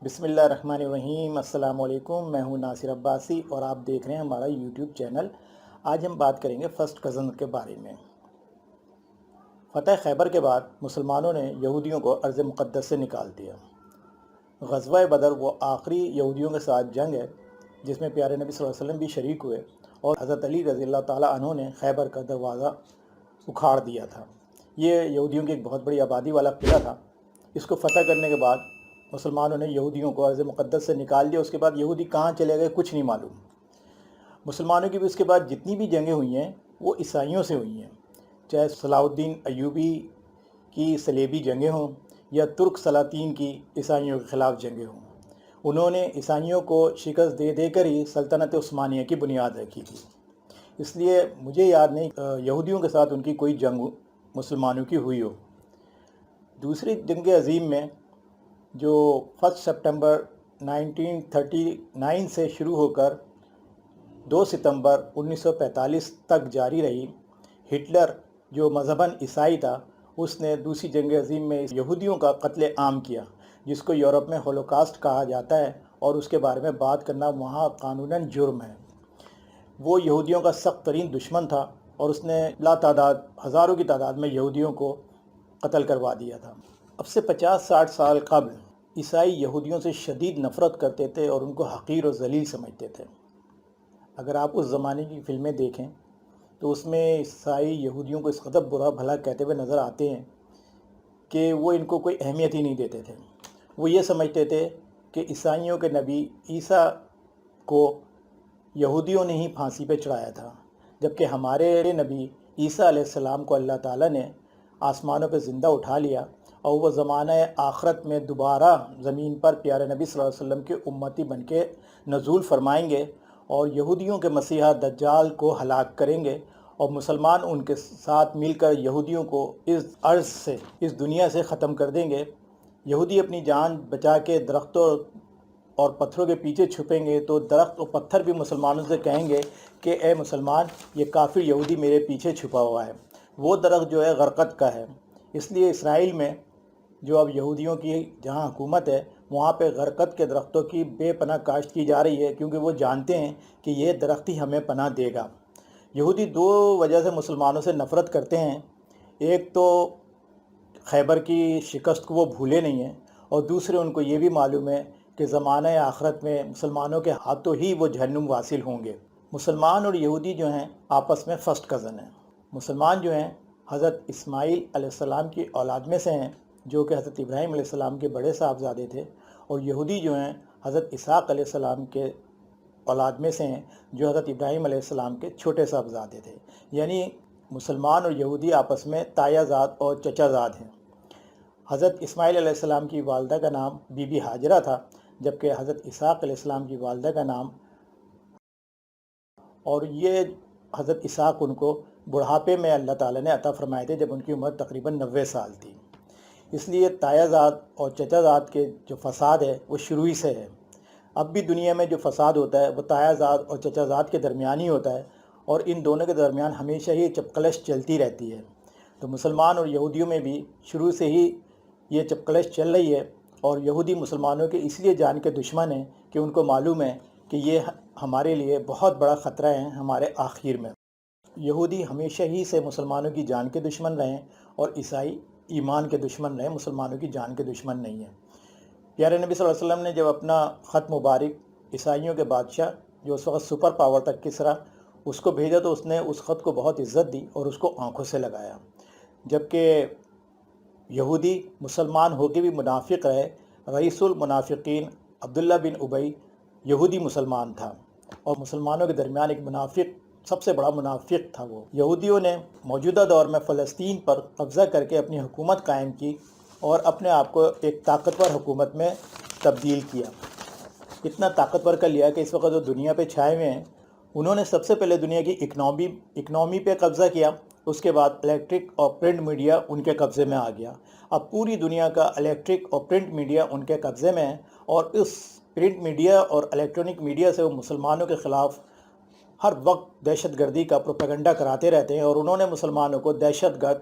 بسم اللہ الرحمن الرحیم۔ السلام علیکم، میں ہوں ناصر عباسی اور آپ دیکھ رہے ہیں ہمارا یوٹیوب چینل۔ آج ہم بات کریں گے فرسٹ کزن کے بارے میں۔ فتح خیبر کے بعد مسلمانوں نے یہودیوں کو ارض مقدس سے نکال دیا۔ غزوہ بدر وہ آخری یہودیوں کے ساتھ جنگ ہے جس میں پیارے نبی صلی اللہ علیہ وسلم بھی شریک ہوئے اور حضرت علی رضی اللہ تعالیٰ عنہ نے خیبر کا دروازہ اکھاڑ دیا تھا۔ یہ یہودیوں کی ایک بہت بڑی آبادی والا قلعہ تھا۔ اس کو فتح کرنے کے بعد مسلمانوں نے یہودیوں کو ارض مقدس سے نکال دیا۔ اس کے بعد یہودی کہاں چلے گئے کچھ نہیں معلوم۔ مسلمانوں کی بھی اس کے بعد جتنی بھی جنگیں ہوئی ہیں وہ عیسائیوں سے ہوئی ہیں، چاہے صلاح الدین ایوبی کی صلیبی جنگیں ہوں یا ترک سلاطین کی عیسائیوں کے خلاف جنگیں ہوں۔ انہوں نے عیسائیوں کو شکست دے دے کر ہی سلطنت عثمانیہ کی بنیاد رکھی تھی۔ اس لیے مجھے یاد نہیں یہودیوں کے ساتھ ان کی کوئی جنگ مسلمانوں کی ہوئی ہو۔ دوسری جنگ عظیم میں جو 1 سپٹمبر 1939 سے شروع ہو کر 2 ستمبر 1945 تک جاری رہی، ہٹلر جو مذہباً عیسائی تھا اس نے دوسری جنگ عظیم میں یہودیوں کا قتل عام کیا، جس کو یورپ میں ہولوکاسٹ کہا جاتا ہے، اور اس کے بارے میں بات کرنا وہاں قانوناً جرم ہے۔ وہ یہودیوں کا سخت ترین دشمن تھا اور اس نے لا تعداد ہزاروں کی تعداد میں یہودیوں کو قتل کروا دیا تھا۔ اب سے 50-60 سال قبل عیسائی یہودیوں سے شدید نفرت کرتے تھے اور ان کو حقیر و ذلیل سمجھتے تھے۔ اگر آپ اس زمانے کی فلمیں دیکھیں تو اس میں عیسائی یہودیوں کو اس قدر برا بھلا کہتے ہوئے نظر آتے ہیں کہ وہ ان کو کوئی اہمیت ہی نہیں دیتے تھے۔ وہ یہ سمجھتے تھے کہ عیسائیوں کے نبی عیسیٰ کو یہودیوں نے ہی پھانسی پہ چڑھایا تھا، جبکہ ہمارے نبی عیسیٰ علیہ السلام کو اللہ تعالیٰ نے آسمانوں پہ زندہ اٹھا لیا اور وہ زمانہ آخرت میں دوبارہ زمین پر پیارے نبی صلی اللہ علیہ وسلم کے امتی بن کے نزول فرمائیں گے اور یہودیوں کے مسیحا دجال کو ہلاک کریں گے، اور مسلمان ان کے ساتھ مل کر یہودیوں کو اس ارض سے، اس دنیا سے ختم کر دیں گے۔ یہودی اپنی جان بچا کے درختوں اور پتھروں کے پیچھے چھپیں گے تو درخت اور پتھر بھی مسلمانوں سے کہیں گے کہ اے مسلمان، یہ کافر یہودی میرے پیچھے چھپا ہوا ہے۔ وہ درخت جو ہے غرقد کا ہے۔ اس لیے اسرائیل میں جو اب یہودیوں کی جہاں حکومت ہے وہاں پہ غرقد کے درختوں کی بے پناہ کاشت کی جا رہی ہے، کیونکہ وہ جانتے ہیں کہ یہ درخت ہی ہمیں پناہ دے گا۔ یہودی دو وجہ سے مسلمانوں سے نفرت کرتے ہیں۔ ایک تو خیبر کی شکست کو وہ بھولے نہیں ہیں، اور دوسرے ان کو یہ بھی معلوم ہے کہ زمانہ آخرت میں مسلمانوں کے ہاتھوں ہی وہ جہنم واصل ہوں گے۔ مسلمان اور یہودی جو ہیں آپس میں فرسٹ کزن ہیں۔ مسلمان جو ہیں حضرت اسماعیل علیہ السلام کی اولاد میں سے ہیں، جو کہ حضرت ابراہیم علیہ السلام کے بڑے صاحبزادے تھے، اور یہودی جو ہیں حضرت اسحاق علیہ السلام کے اولاد میں سے ہیں، جو حضرت ابراہیم علیہ السلام کے چھوٹے صاحبزادے تھے۔ یعنی مسلمان اور یہودی آپس میں تایا زاد اور چچا زاد ہیں۔ حضرت اسماعیل علیہ السلام کی والدہ کا نام بی بی ہاجرہ تھا، جبکہ حضرت اسحاق علیہ السلام کی والدہ کا نام، اور یہ حضرت اسحاق ان کو بڑھاپے میں اللہ تعالیٰ نے عطا فرمائے تھے جب ان کی عمر تقریباً 90 سال تھی۔ اس لیے تایا زاد اور چچا زاد کے جو فساد ہے وہ شروع ہی سے ہے۔ اب بھی دنیا میں جو فساد ہوتا ہے وہ تایا زاد اور چچا زاد کے درمیان ہی ہوتا ہے، اور ان دونوں کے درمیان ہمیشہ ہی چپقلش چلتی رہتی ہے۔ تو مسلمان اور یہودیوں میں بھی شروع سے ہی یہ چپقلش چل رہی ہے، اور یہودی مسلمانوں کے اس لیے جان کے دشمن ہیں کہ ان کو معلوم ہے کہ یہ ہمارے لیے بہت بڑا خطرہ ہے ہمارے آخر میں۔ یہودی ہمیشہ ہی سے مسلمانوں کی جان کے دشمن رہے، اور عیسائی ایمان کے دشمن رہے، مسلمانوں کی جان کے دشمن نہیں ہیں۔ پیارے نبی صلی اللہ علیہ وسلم نے جب اپنا خط مبارک عیسائیوں کے بادشاہ جو اس وقت سپر پاور تک کسریٰ، اس کو بھیجا تو اس نے اس خط کو بہت عزت دی اور اس کو آنکھوں سے لگایا، جبکہ یہودی مسلمان ہو کے بھی منافق رہے۔ رئیس المنافقین عبداللہ بن ابی یہودی مسلمان تھا، اور مسلمانوں کے درمیان ایک منافق، سب سے بڑا منافق تھا وہ۔ یہودیوں نے موجودہ دور میں فلسطین پر قبضہ کر کے اپنی حکومت قائم کی اور اپنے آپ کو ایک طاقتور حکومت میں تبدیل کیا۔ اتنا طاقتور کر لیا کہ اس وقت وہ دنیا پہ چھائے ہوئے ہیں۔ انہوں نے سب سے پہلے دنیا کی اکنامی پہ قبضہ کیا، اس کے بعد الیکٹرک اور پرنٹ میڈیا ان کے قبضے میں آ گیا۔ اب پوری دنیا کا الیکٹرک اور پرنٹ میڈیا ان کے قبضے میں ہے، اور اس پرنٹ میڈیا اور الیکٹرانک میڈیا سے وہ مسلمانوں کے خلاف ہر وقت دہشت گردی کا پروپیگنڈا کراتے رہتے ہیں، اور انہوں نے مسلمانوں کو دہشت گرد